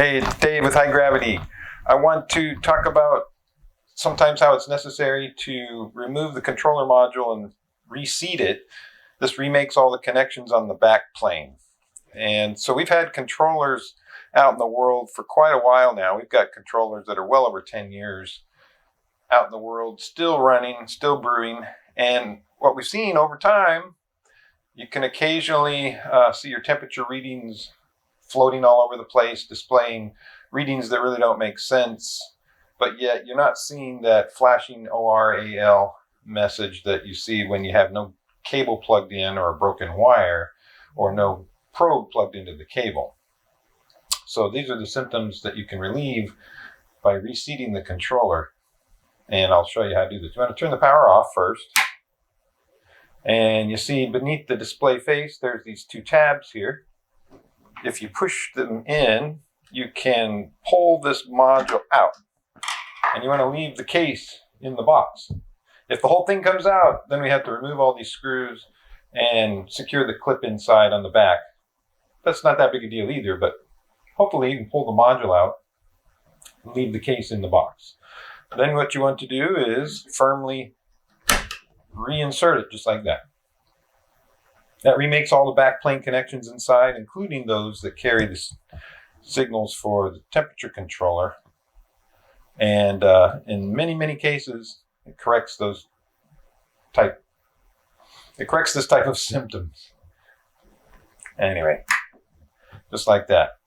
Hey, it's Dave with High Gravity. I want to talk about sometimes how it's necessary to remove the controller module and reseat it. This remakes all the connections on the back plane. And so we've had controllers out in the world for quite a while now. We've got controllers that are well over 10 years out in the world, still running, still brewing. And what we've seen over time, you can occasionally see your temperature readings floating all over the place, displaying readings that really don't make sense, but yet you're not seeing that flashing ORAL message that you see when you have no cable plugged in or a broken wire or no probe plugged into the cable. So these are the symptoms that you can relieve by reseating the controller. And I'll show you how to do this. You want to turn the power off first. And you see beneath the display face, there's these two tabs here. If you push them in, you can pull this module out. And you want to leave the case in the box. If the whole thing comes out, then we have to remove all these screws and secure the clip inside on the back. That's not that big a deal either, but hopefully you can pull the module out and leave the case in the box. Then what you want to do is firmly reinsert it just like that. That remakes all the backplane connections inside, including those that carry the signals for the temperature controller. And in many, many cases, it corrects this type of symptoms. Anyway, just like that.